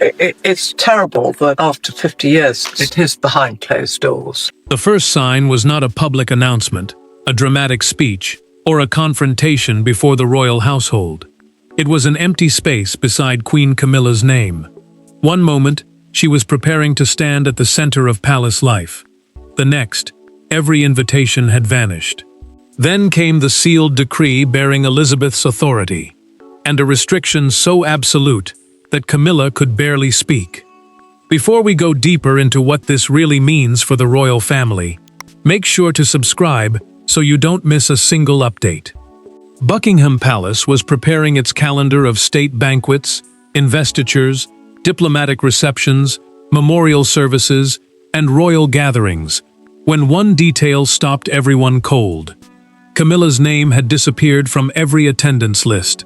It's terrible that after 50 years, it is behind closed doors. The first sign was not a public announcement, a dramatic speech, or a confrontation before the royal household. It was an empty space beside Queen Camilla's name. One moment, she was preparing to stand at the center of palace life. The next, every invitation had vanished. Then came the sealed decree bearing Elizabeth's authority, and a restriction so absolute that Camilla could barely speak. Before we go deeper into what this really means for the royal family, make sure to subscribe so you don't miss a single update. Buckingham Palace was preparing its calendar of state banquets, investitures, diplomatic receptions, memorial services, and royal gatherings, when one detail stopped everyone cold. Camilla's name had disappeared from every attendance list.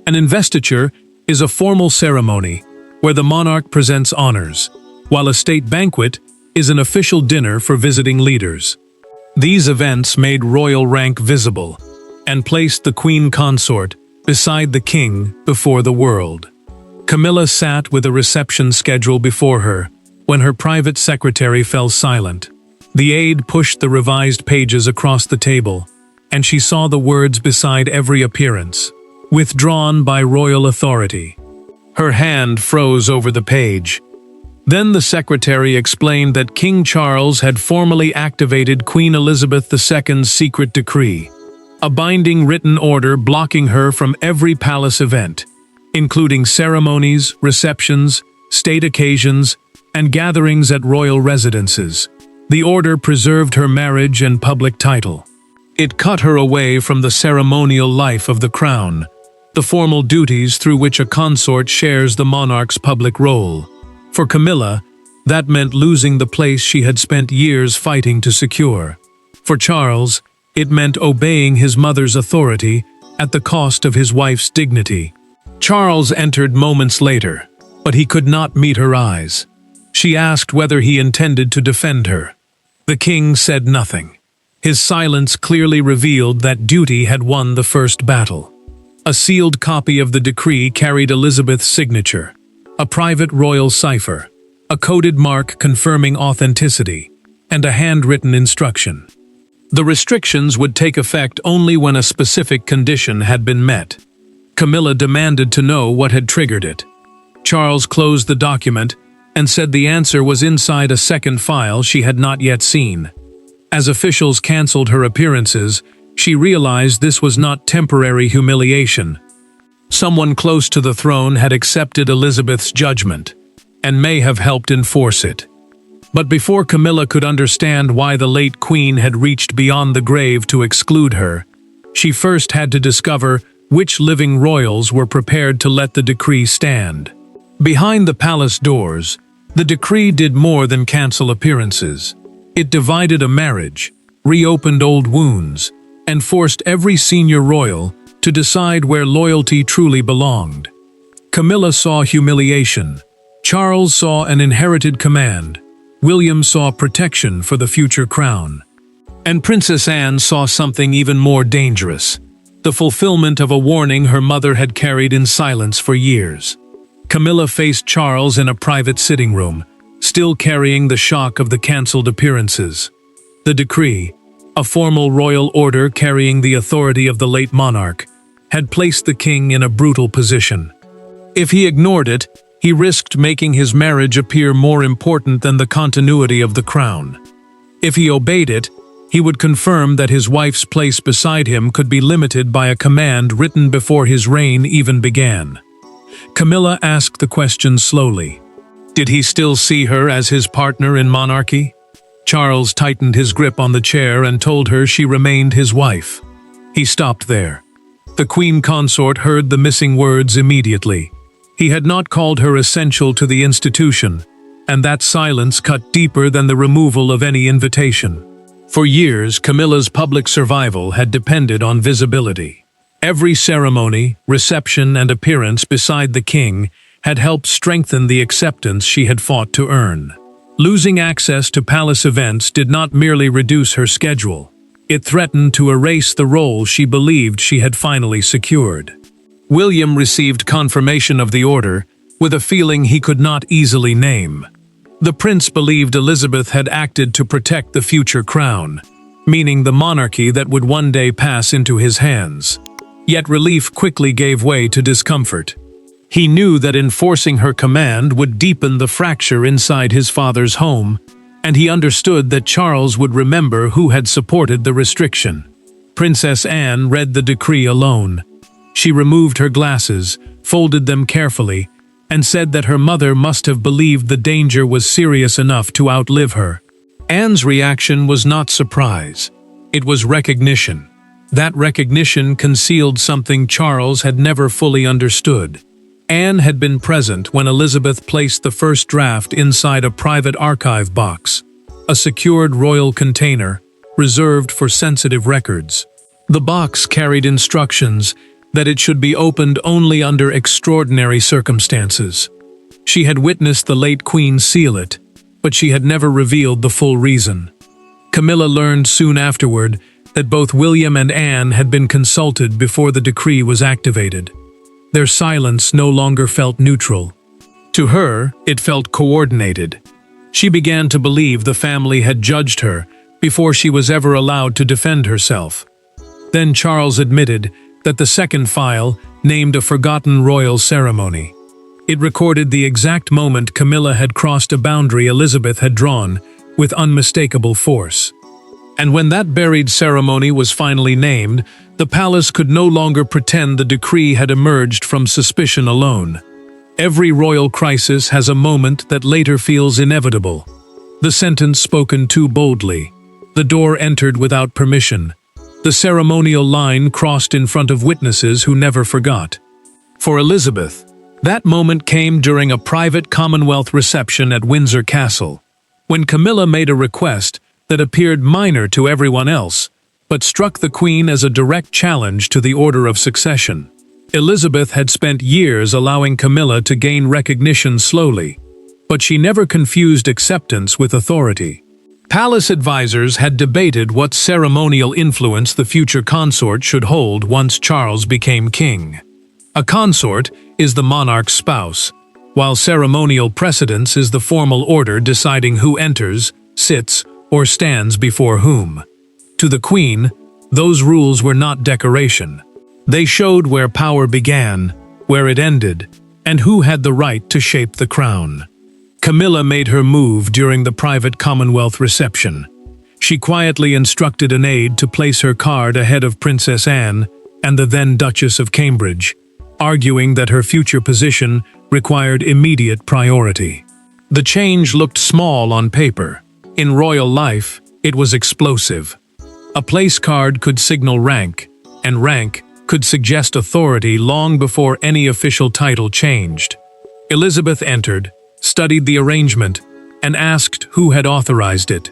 An investiture is a formal ceremony where the monarch presents honors, while a state banquet is an official dinner for visiting leaders. These events made royal rank visible and placed the queen consort beside the king before the world. Camilla sat with a reception schedule before her when her private secretary fell silent. The aide pushed the revised pages across the table, and she saw the words beside every appearance, "Withdrawn by royal authority." Her hand froze over the page. Then the secretary explained that King Charles had formally activated Queen Elizabeth II's secret decree, a binding written order blocking her from every palace event, including ceremonies, receptions, state occasions, and gatherings at royal residences. The order preserved her marriage and public title. It cut her away from the ceremonial life of the crown, the formal duties through which a consort shares the monarch's public role. For Camilla, that meant losing the place she had spent years fighting to secure. For Charles, it meant obeying his mother's authority at the cost of his wife's dignity. Charles entered moments later, but he could not meet her eyes. She asked whether he intended to defend her. The king said nothing. His silence clearly revealed that duty had won the first battle. A sealed copy of the decree carried Elizabeth's signature, a private royal cipher, a coded mark confirming authenticity, and a handwritten instruction. The restrictions would take effect only when a specific condition had been met. Camilla demanded to know what had triggered it. Charles closed the document and said the answer was inside a second file she had not yet seen. As officials canceled her appearances, she realized this was not temporary humiliation. Someone close to the throne had accepted Elizabeth's judgment, and may have helped enforce it. But before Camilla could understand why the late queen had reached beyond the grave to exclude her, she first had to discover which living royals were prepared to let the decree stand. Behind the palace doors, the decree did more than cancel appearances. It divided a marriage, reopened old wounds, and forced every senior royal to decide where loyalty truly belonged. Camilla saw humiliation. Charles saw an inherited command. William saw protection for the future crown. And Princess Anne saw something even more dangerous, the fulfillment of a warning her mother had carried in silence for years. Camilla faced Charles in a private sitting room, still carrying the shock of the cancelled appearances. The decree, a formal royal order carrying the authority of the late monarch, had placed the king in a brutal position. If he ignored it, he risked making his marriage appear more important than the continuity of the crown. If he obeyed it, he would confirm that his wife's place beside him could be limited by a command written before his reign even began. Camilla asked the question slowly. Did he still see her as his partner in monarchy? Charles tightened his grip on the chair and told her she remained his wife. He stopped there. The queen consort heard the missing words immediately. He had not called her essential to the institution, and that silence cut deeper than the removal of any invitation. For years, Camilla's public survival had depended on visibility. Every ceremony, reception, and appearance beside the king had helped strengthen the acceptance she had fought to earn. Losing access to palace events did not merely reduce her schedule. It threatened to erase the role she believed she had finally secured. William received confirmation of the order, with a feeling he could not easily name. The prince believed Elizabeth had acted to protect the future crown, meaning the monarchy that would one day pass into his hands. Yet relief quickly gave way to discomfort. He knew that enforcing her command would deepen the fracture inside his father's home, and he understood that Charles would remember who had supported the restriction. Princess Anne read the decree alone. She removed her glasses, folded them carefully, and said that her mother must have believed the danger was serious enough to outlive her. Anne's reaction was not surprise. It was recognition. That recognition concealed something Charles had never fully understood. Anne had been present when Elizabeth placed the first draft inside a private archive box, a secured royal container reserved for sensitive records. The box carried instructions that it should be opened only under extraordinary circumstances. She had witnessed the late Queen seal it, but she had never revealed the full reason. Camilla learned soon afterward that both William and Anne had been consulted before the decree was activated. Their silence no longer felt neutral. To her, it felt coordinated. She began to believe the family had judged her before she was ever allowed to defend herself. Then Charles admitted that the second file named a forgotten royal ceremony. It recorded the exact moment Camilla had crossed a boundary Elizabeth had drawn with unmistakable force. And when that buried ceremony was finally named, the palace could no longer pretend the decree had emerged from suspicion alone. Every royal crisis has a moment that later feels inevitable. The sentence spoken too boldly. The door entered without permission. The ceremonial line crossed in front of witnesses who never forgot. For Elizabeth, that moment came during a private Commonwealth reception at Windsor Castle, when Camilla made a request that appeared minor to everyone else, but struck the Queen as a direct challenge to the order of succession. Elizabeth had spent years allowing Camilla to gain recognition slowly, but she never confused acceptance with authority. Palace advisors had debated what ceremonial influence the future consort should hold once Charles became king. A consort is the monarch's spouse, while ceremonial precedence is the formal order deciding who enters, sits, or stands before whom. To the Queen, those rules were not decoration. They showed where power began, where it ended, and who had the right to shape the crown. Camilla made her move during the private Commonwealth reception. She quietly instructed an aide to place her card ahead of Princess Anne and the then Duchess of Cambridge, arguing that her future position required immediate priority. The change looked small on paper. In royal life, it was explosive. A place card could signal rank, and rank could suggest authority long before any official title changed. Elizabeth entered, studied the arrangement, and asked who had authorized it.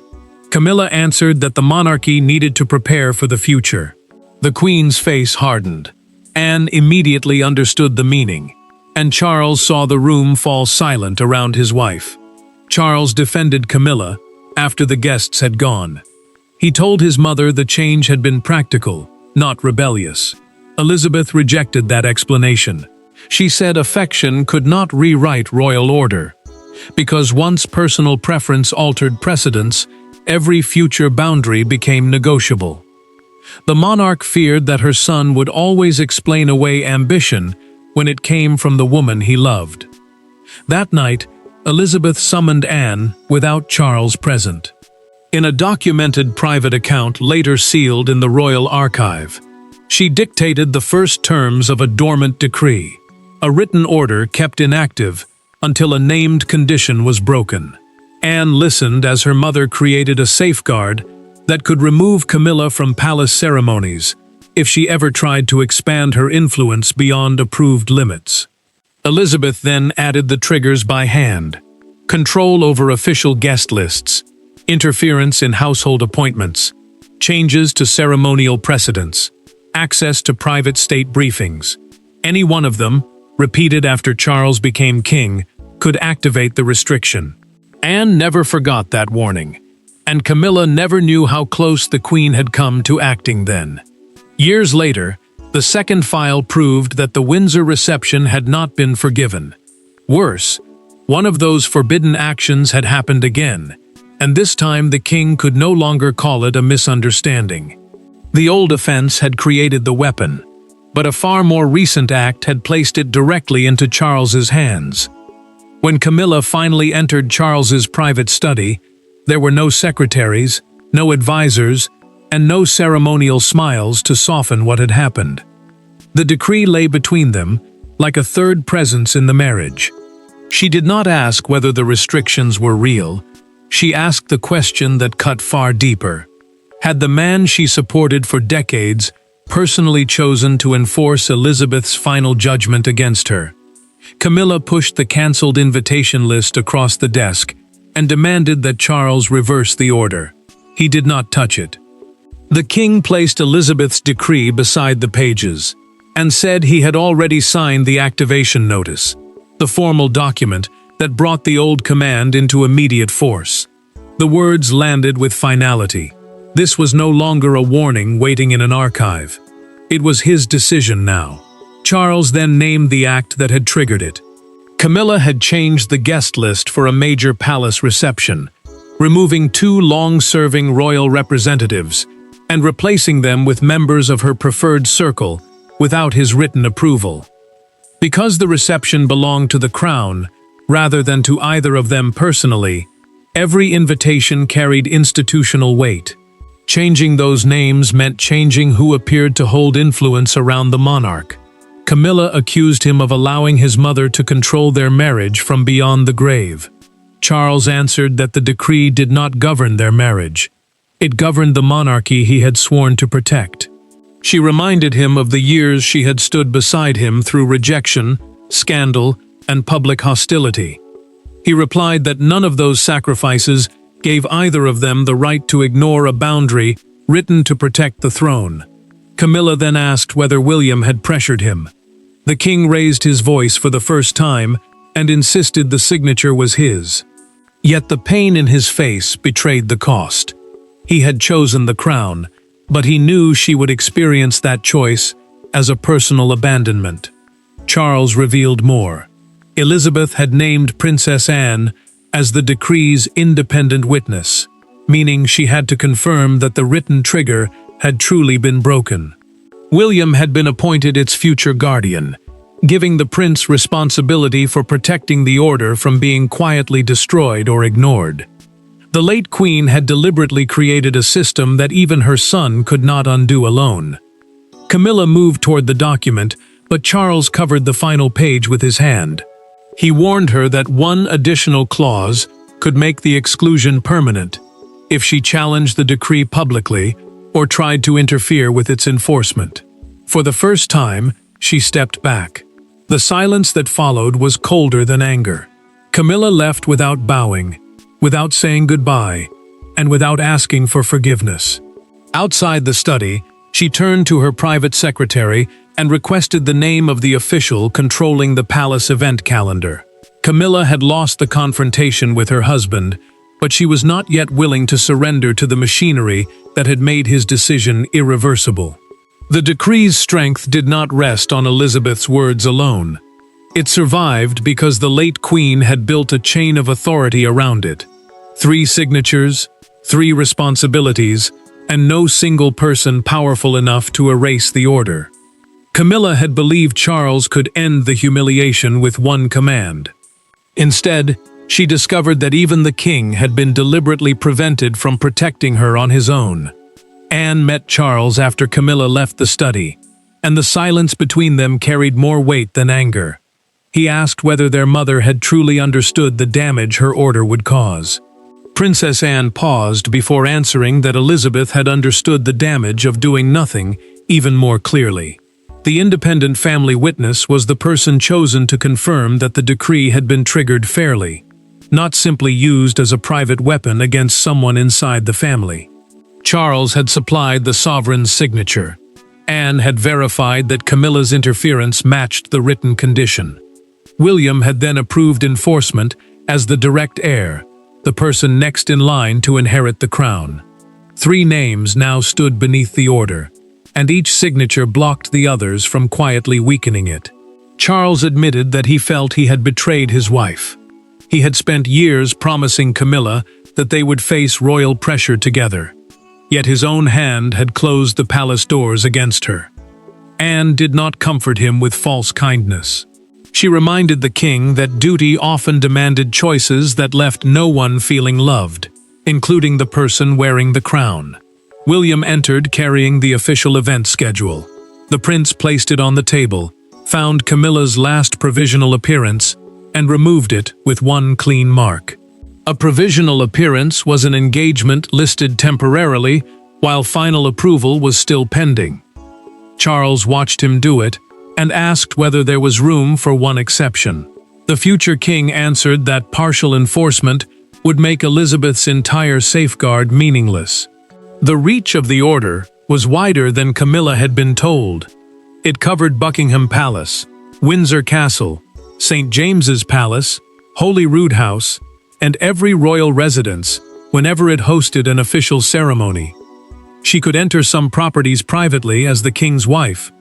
Camilla answered that the monarchy needed to prepare for the future. The Queen's face hardened. Anne immediately understood the meaning, and Charles saw the room fall silent around his wife. Charles defended Camilla after the guests had gone. He told his mother the change had been practical, not rebellious. Elizabeth rejected that explanation. She said affection could not rewrite royal order, because once personal preference altered precedence, every future boundary became negotiable. The monarch feared that her son would always explain away ambition when it came from the woman he loved. That night, Elizabeth summoned Anne without Charles present. In a documented private account later sealed in the royal archive, she dictated the first terms of a dormant decree, a written order kept inactive until a named condition was broken. Anne listened as her mother created a safeguard that could remove Camilla from palace ceremonies if she ever tried to expand her influence beyond approved limits. Elizabeth then added the triggers by hand: control over official guest lists, interference in household appointments, changes to ceremonial precedents, access to private state briefings. Any one of them, repeated after Charles became king, could activate the restriction. Anne never forgot that warning, and Camilla never knew how close the Queen had come to acting then. Years later, the second file proved that the Windsor reception had not been forgiven. Worse, one of those forbidden actions had happened again, and this time the king could no longer call it a misunderstanding. The old offense had created the weapon, but a far more recent act had placed it directly into Charles's hands. When Camilla finally entered Charles's private study, there were no secretaries, no advisors, and no ceremonial smiles to soften what had happened. The decree lay between them, like a third presence in the marriage. She did not ask whether the restrictions were real. She asked the question that cut far deeper. Had the man she supported for decades personally chosen to enforce Elizabeth's final judgment against her? Camilla pushed the cancelled invitation list across the desk and demanded that Charles reverse the order. He did not touch it. The king placed Elizabeth's decree beside the pages and said he had already signed the activation notice, the formal document that brought the old command into immediate force. The words landed with finality. This was no longer a warning waiting in an archive. It was his decision now. Charles then named the act that had triggered it. Camilla had changed the guest list for a major palace reception, removing 2 long-serving royal representatives and replacing them with members of her preferred circle without his written approval. Because the reception belonged to the crown, rather than to either of them personally, every invitation carried institutional weight. Changing those names meant changing who appeared to hold influence around the monarch. Camilla accused him of allowing his mother to control their marriage from beyond the grave. Charles answered that the decree did not govern their marriage. It governed the monarchy he had sworn to protect. She reminded him of the years she had stood beside him through rejection, scandal, and public hostility. He replied that none of those sacrifices gave either of them the right to ignore a boundary written to protect the throne. Camilla then asked whether William had pressured him. The king raised his voice for the first time and insisted the signature was his. Yet the pain in his face betrayed the cost. He had chosen the crown, but he knew she would experience that choice as a personal abandonment. Charles revealed more. Elizabeth had named Princess Anne as the decree's independent witness, meaning she had to confirm that the written trigger had truly been broken. William had been appointed its future guardian, giving the prince responsibility for protecting the order from being quietly destroyed or ignored. The late queen had deliberately created a system that even her son could not undo alone. Camilla moved toward the document, but Charles covered the final page with his hand. He warned her that one additional clause could make the exclusion permanent if she challenged the decree publicly or tried to interfere with its enforcement. For the first time, she stepped back. The silence that followed was colder than anger. Camilla left without bowing, without saying goodbye, and without asking for forgiveness. Outside the study, she turned to her private secretary and requested the name of the official controlling the palace event calendar. Camilla had lost the confrontation with her husband, but she was not yet willing to surrender to the machinery that had made his decision irreversible. The decree's strength did not rest on Elizabeth's words alone. It survived because the late queen had built a chain of authority around it. 3 signatures, 3 responsibilities, and no single person powerful enough to erase the order. Camilla had believed Charles could end the humiliation with one command. Instead, she discovered that even the king had been deliberately prevented from protecting her on his own. Anne met Charles after Camilla left the study, and the silence between them carried more weight than anger. He asked whether their mother had truly understood the damage her order would cause. Princess Anne paused before answering that Elizabeth had understood the damage of doing nothing even more clearly. The independent family witness was the person chosen to confirm that the decree had been triggered fairly, not simply used as a private weapon against someone inside the family. Charles had supplied the sovereign's signature. Anne had verified that Camilla's interference matched the written condition. William had then approved enforcement as the direct heir, the person next in line to inherit the crown. 3 names now stood beneath the order, and each signature blocked the others from quietly weakening it. Charles admitted that he felt he had betrayed his wife. He had spent years promising Camilla that they would face royal pressure together. Yet his own hand had closed the palace doors against her. Anne did not comfort him with false kindness. She reminded the king that duty often demanded choices that left no one feeling loved, including the person wearing the crown. William entered carrying the official event schedule. The prince placed it on the table, found Camilla's last provisional appearance, and removed it with one clean mark. A provisional appearance was an engagement listed temporarily, while final approval was still pending. Charles watched him do it, and asked whether there was room for one exception. The future king answered that partial enforcement would make Elizabeth's entire safeguard meaningless. The reach of the order was wider than Camilla had been told. It covered Buckingham Palace, Windsor Castle, St. James's Palace, Holyrood House, and every royal residence whenever it hosted an official ceremony. She could enter some properties privately as the king's wife,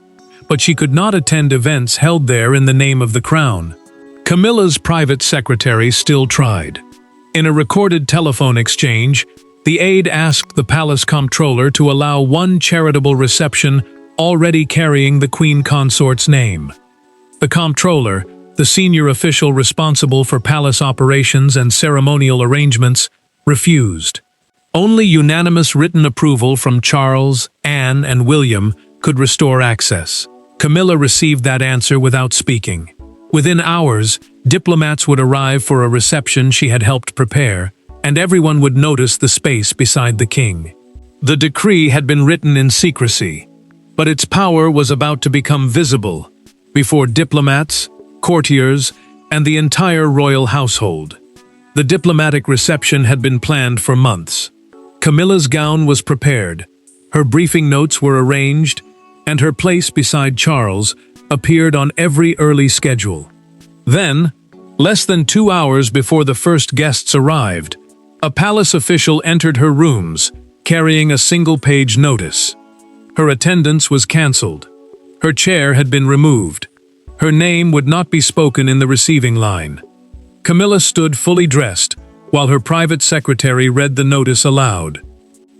but she could not attend events held there in the name of the crown. Camilla's private secretary still tried. In a recorded telephone exchange, the aide asked the palace comptroller to allow one charitable reception already carrying the queen consort's name. The comptroller, the senior official responsible for palace operations and ceremonial arrangements, refused. Only unanimous written approval from Charles, Anne, and William could restore access. Camilla received that answer without speaking. Within hours, diplomats would arrive for a reception she had helped prepare, and everyone would notice the space beside the king. The decree had been written in secrecy, but its power was about to become visible before diplomats, courtiers, and the entire royal household. The diplomatic reception had been planned for months. Camilla's gown was prepared, her briefing notes were arranged, and her place beside Charles appeared on every early schedule. Then, less than 2 hours before the first guests arrived, a palace official entered her rooms, carrying a single-page notice. Her attendance was cancelled. Her chair had been removed. Her name would not be spoken in the receiving line. Camilla stood fully dressed, while her private secretary read the notice aloud.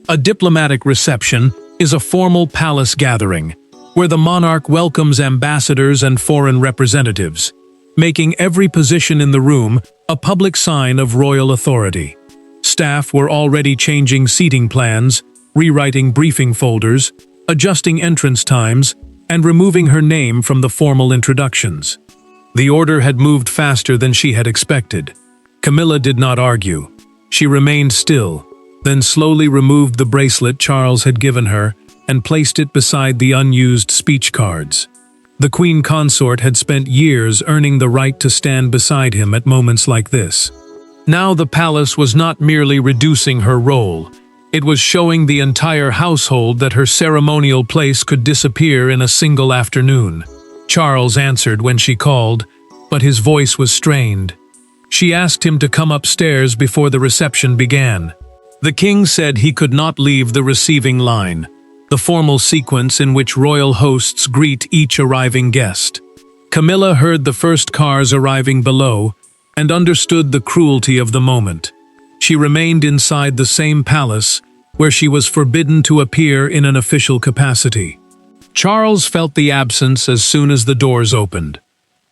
A diplomatic reception is a formal palace gathering, where the monarch welcomes ambassadors and foreign representatives, making every position in the room a public sign of royal authority. Staff were already changing seating plans, rewriting briefing folders, adjusting entrance times, and removing her name from the formal introductions. The order had moved faster than she had expected. Camilla did not argue. She remained still, then slowly removed the bracelet Charles had given her and placed it beside the unused speech cards. The queen consort had spent years earning the right to stand beside him at moments like this. Now the palace was not merely reducing her role, it was showing the entire household that her ceremonial place could disappear in a single afternoon. Charles answered when she called, but his voice was strained. She asked him to come upstairs before the reception began. The king said he could not leave the receiving line, the formal sequence in which royal hosts greet each arriving guest. Camilla heard the first cars arriving below and understood the cruelty of the moment. She remained inside the same palace where she was forbidden to appear in an official capacity. Charles felt the absence as soon as the doors opened.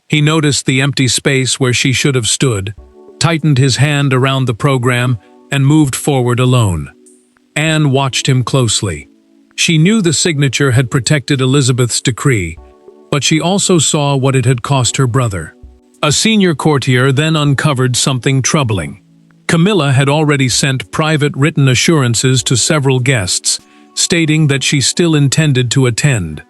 He noticed the empty space where she should have stood, tightened his hand around the program, and moved forward alone. Anne watched him closely. She knew the signature had protected Elizabeth's decree, but she also saw what it had cost her brother. A senior courtier then uncovered something troubling. Camilla had already sent private written assurances to several guests, stating that she still intended to attend.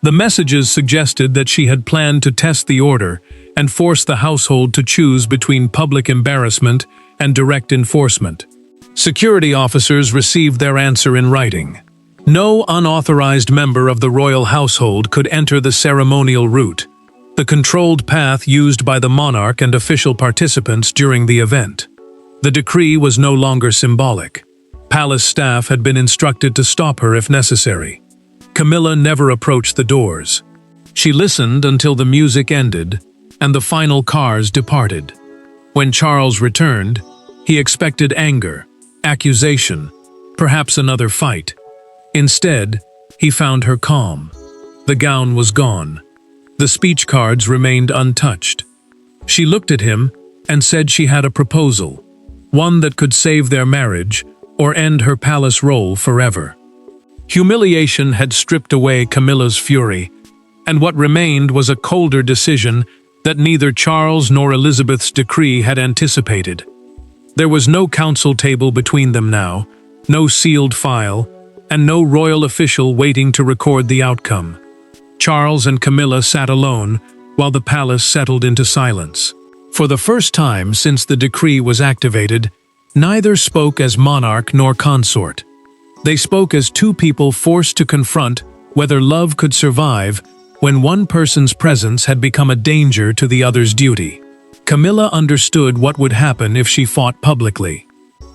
The messages suggested that she had planned to test the order and force the household to choose between public embarrassment and direct enforcement. Security officers received their answer in writing. No unauthorized member of the royal household could enter the ceremonial route, the controlled path used by the monarch and official participants during the event. The decree was no longer symbolic. Palace staff had been instructed to stop her if necessary. Camilla never approached the doors. She listened until the music ended and the final cars departed. When Charles returned, he expected anger, accusation, perhaps another fight. Instead, he found her calm. The gown was gone. The speech cards remained untouched. She looked at him and said she had a proposal, one that could save their marriage or end her palace role forever. Humiliation had stripped away Camilla's fury, and what remained was a colder decision that neither Charles nor Elizabeth's decree had anticipated. There was no council table between them now, no sealed file, and no royal official waiting to record the outcome. Charles and Camilla sat alone while the palace settled into silence. For the first time since the decree was activated, neither spoke as monarch nor consort. They spoke as two people forced to confront whether love could survive when one person's presence had become a danger to the other's duty. Camilla understood what would happen if she fought publicly.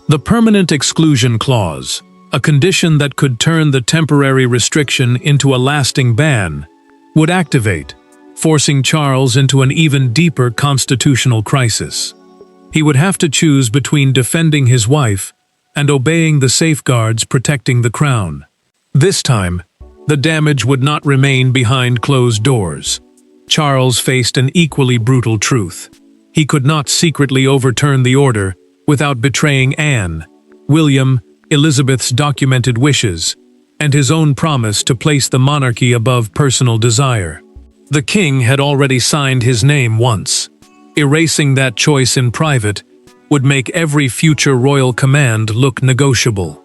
The permanent exclusion clause, a condition that could turn the temporary restriction into a lasting ban, would activate, forcing Charles into an even deeper constitutional crisis. He would have to choose between defending his wife and obeying the safeguards protecting the crown. This time, the damage would not remain behind closed doors. Charles faced an equally brutal truth. He could not secretly overturn the order without betraying Anne, William, Elizabeth's documented wishes, and his own promise to place the monarchy above personal desire. The king had already signed his name once. Erasing that choice in private would make every future royal command look negotiable.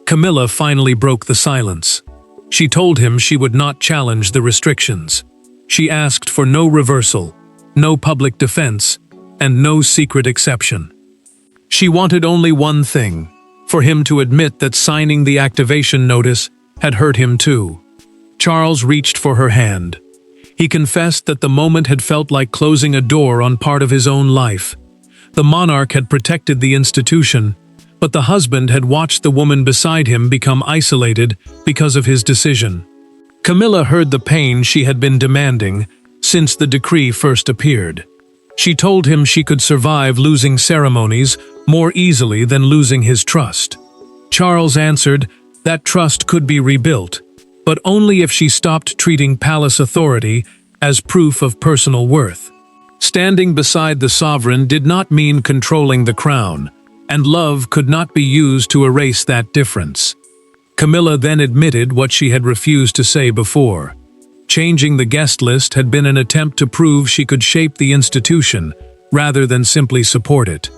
Camilla finally broke the silence. She told him she would not challenge the restrictions. She asked for no reversal, no public defense, and no secret exception. She wanted only one thing, for him to admit that signing the activation notice had hurt him too. Charles reached for her hand. He confessed that the moment had felt like closing a door on part of his own life. The monarch had protected the institution, but the husband had watched the woman beside him become isolated because of his decision. Camilla heard the pain she had been demanding since the decree first appeared. She told him she could survive losing ceremonies more easily than losing his trust. Charles answered that trust could be rebuilt, but only if she stopped treating palace authority as proof of personal worth. Standing beside the sovereign did not mean controlling the crown, and love could not be used to erase that difference. Camilla then admitted what she had refused to say before. Changing the guest list had been an attempt to prove she could shape the institution, rather than simply support it.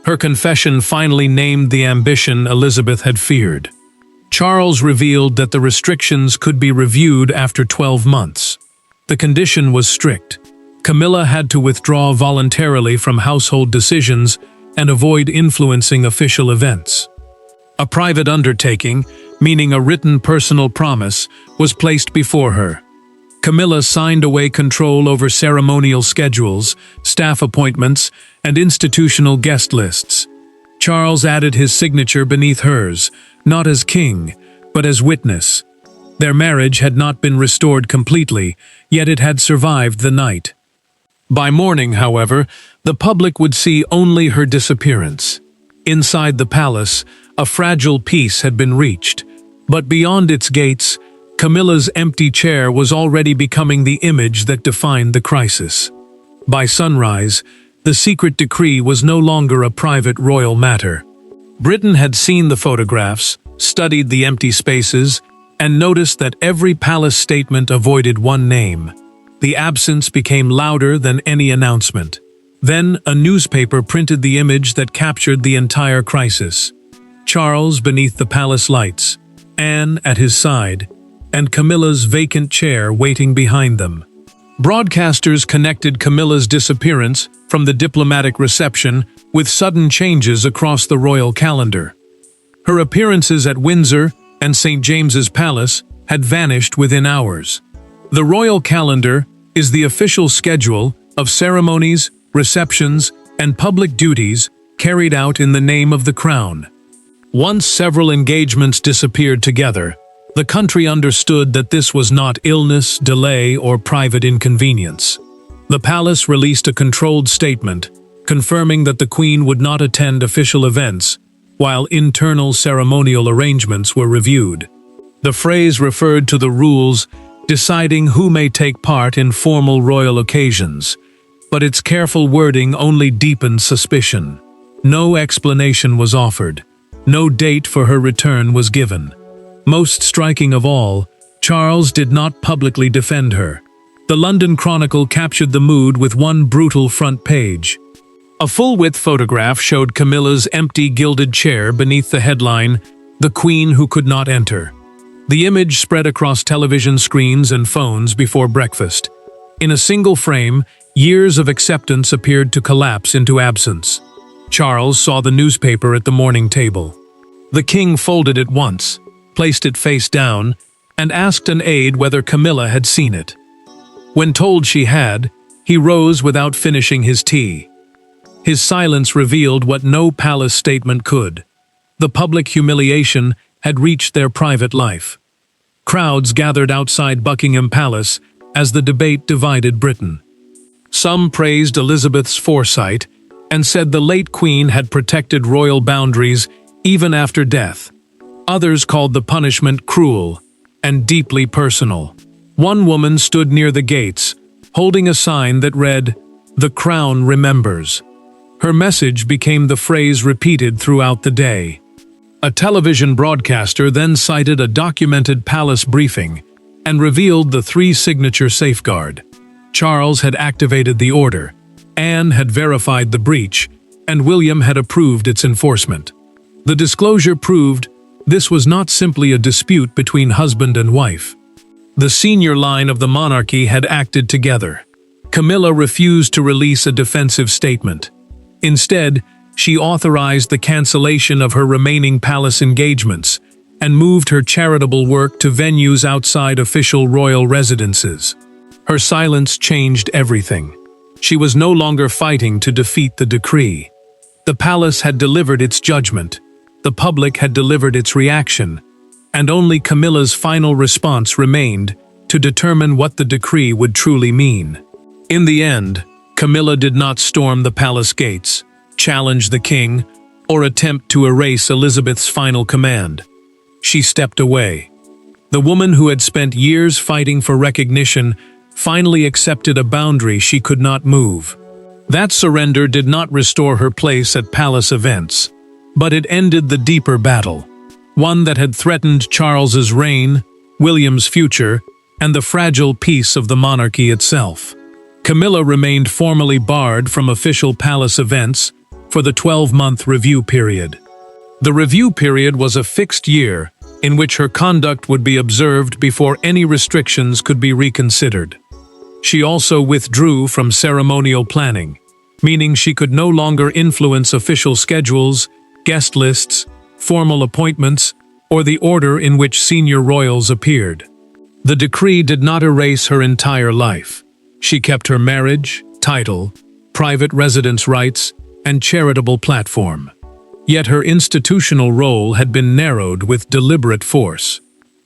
Her confession finally named the ambition Elizabeth had feared. Charles revealed that the restrictions could be reviewed after 12 months. The condition was strict. Camilla had to withdraw voluntarily from household decisions and avoid influencing official events. A private undertaking, meaning a written personal promise, was placed before her. Camilla signed away control over ceremonial schedules, staff appointments, and institutional guest lists. Charles added his signature beneath hers, not as king, but as witness. Their marriage had not been restored completely, yet it had survived the night. By morning, however, the public would see only her disappearance. Inside the palace, a fragile peace had been reached, but beyond its gates, Camilla's empty chair was already becoming the image that defined the crisis. By sunrise, the secret decree was no longer a private royal matter. Britain had seen the photographs, studied the empty spaces, and noticed that every palace statement avoided one name. The absence became louder than any announcement. Then, a newspaper printed the image that captured the entire crisis. Charles beneath the palace lights, Anne at his side, and Camilla's vacant chair waiting behind them. Broadcasters connected Camilla's disappearance from the diplomatic reception with sudden changes across the royal calendar. Her appearances at Windsor and St. James's Palace had vanished within hours. The royal calendar is the official schedule of ceremonies, receptions, and public duties carried out in the name of the crown. Once several engagements disappeared together, The country understood that this was not illness, delay, or private inconvenience. The palace released a controlled statement, confirming that the Queen would not attend official events, while internal ceremonial arrangements were reviewed. The phrase referred to the rules deciding who may take part in formal royal occasions, but its careful wording only deepened suspicion. No explanation was offered. No date for her return was given. Most striking of all, Charles did not publicly defend her. The London Chronicle captured the mood with one brutal front page. A full-width photograph showed Camilla's empty gilded chair beneath the headline, "The Queen Who Could Not Enter." The image spread across television screens and phones before breakfast. In a single frame, years of acceptance appeared to collapse into absence. Charles saw the newspaper at the morning table. The king folded it once, placed it face down, and asked an aide whether Camilla had seen it. When told she had, he rose without finishing his tea. His silence revealed what no palace statement could. The public humiliation had reached their private life. Crowds gathered outside Buckingham Palace as the debate divided Britain. Some praised Elizabeth's foresight and said the late Queen had protected royal boundaries even after death. Others called the punishment cruel and deeply personal. One woman stood near the gates, holding a sign that read, "The Crown Remembers." Her message became the phrase repeated throughout the day. A television broadcaster then cited a documented palace briefing and revealed the three-signature safeguard. Charles had activated the order, Anne had verified the breach, and William had approved its enforcement. The disclosure proved this was not simply a dispute between husband and wife. The senior line of the monarchy had acted together. Camilla refused to release a defensive statement. Instead, she authorized the cancellation of her remaining palace engagements and moved her charitable work to venues outside official royal residences. Her silence changed everything. She was no longer fighting to defeat the decree. The palace had delivered its judgment, the public had delivered its reaction, and only Camilla's final response remained to determine what the decree would truly mean. In the end, Camilla did not storm the palace gates, challenge the king, or attempt to erase Elizabeth's final command. She stepped away. The woman who had spent years fighting for recognition finally accepted a boundary she could not move. That surrender did not restore her place at palace events, but it ended the deeper battle, one that had threatened Charles's reign, William's future, and the fragile peace of the monarchy itself. Camilla remained formally barred from official palace events for the 12-month review period. The review period was a fixed year in which her conduct would be observed before any restrictions could be reconsidered. She also withdrew from ceremonial planning, meaning she could no longer influence official schedules, guest lists, formal appointments, or the order in which senior royals appeared. The decree did not erase her entire life. She kept her marriage, title, private residence rights, and charitable platform. Yet her institutional role had been narrowed with deliberate force.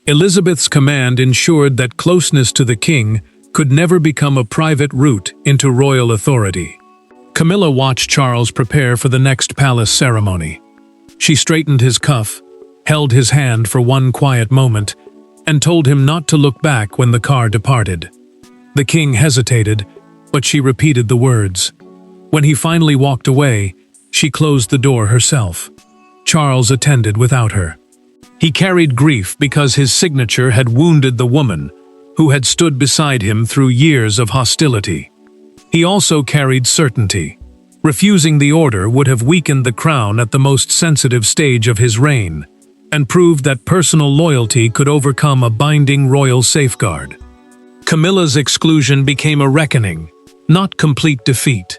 Elizabeth's command ensured that closeness to the king could never become a private route into royal authority. Camilla watched Charles prepare for the next palace ceremony. She straightened his cuff, held his hand for one quiet moment, and told him not to look back when the car departed. The king hesitated, but she repeated the words. When he finally walked away, she closed the door herself. Charles attended without her. He carried grief because his signature had wounded the woman who had stood beside him through years of hostility. He also carried certainty. Refusing the order would have weakened the crown at the most sensitive stage of his reign, and proved that personal loyalty could overcome a binding royal safeguard. Camilla's exclusion became a reckoning, not complete defeat.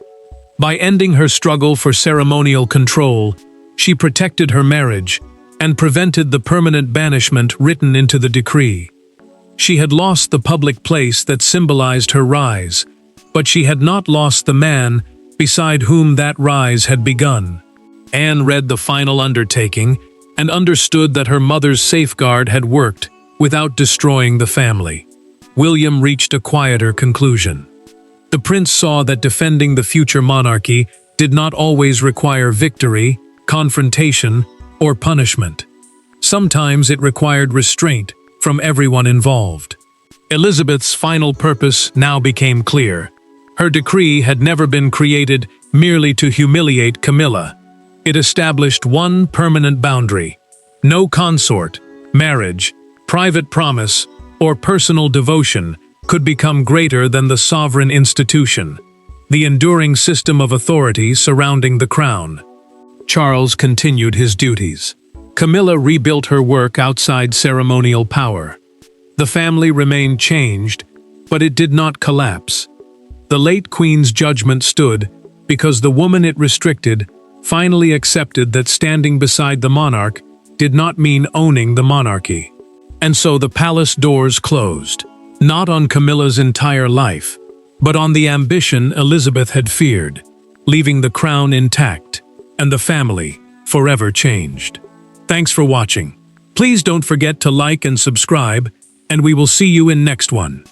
By ending her struggle for ceremonial control, she protected her marriage and prevented the permanent banishment written into the decree. She had lost the public place that symbolized her rise, but she had not lost the man beside whom that rise had begun. Anne read the final undertaking and understood that her mother's safeguard had worked without destroying the family. William reached a quieter conclusion. The prince saw that defending the future monarchy did not always require victory, confrontation, or punishment. Sometimes it required restraint from everyone involved. Elizabeth's final purpose now became clear. Her decree had never been created merely to humiliate Camilla. It established one permanent boundary: no consort, marriage, private promise, or personal devotion could become greater than the sovereign institution, the enduring system of authority surrounding the crown. Charles continued his duties. Camilla rebuilt her work outside ceremonial power. The family remained changed, but it did not collapse. The late Queen's judgment stood because the woman it restricted finally accepted that standing beside the monarch did not mean owning the monarchy. And so the palace doors closed, not on Camilla's entire life, but on the ambition Elizabeth had feared, leaving the crown intact and the family forever changed. Thanks for watching. Please don't forget to like and subscribe, and we will see you in next one.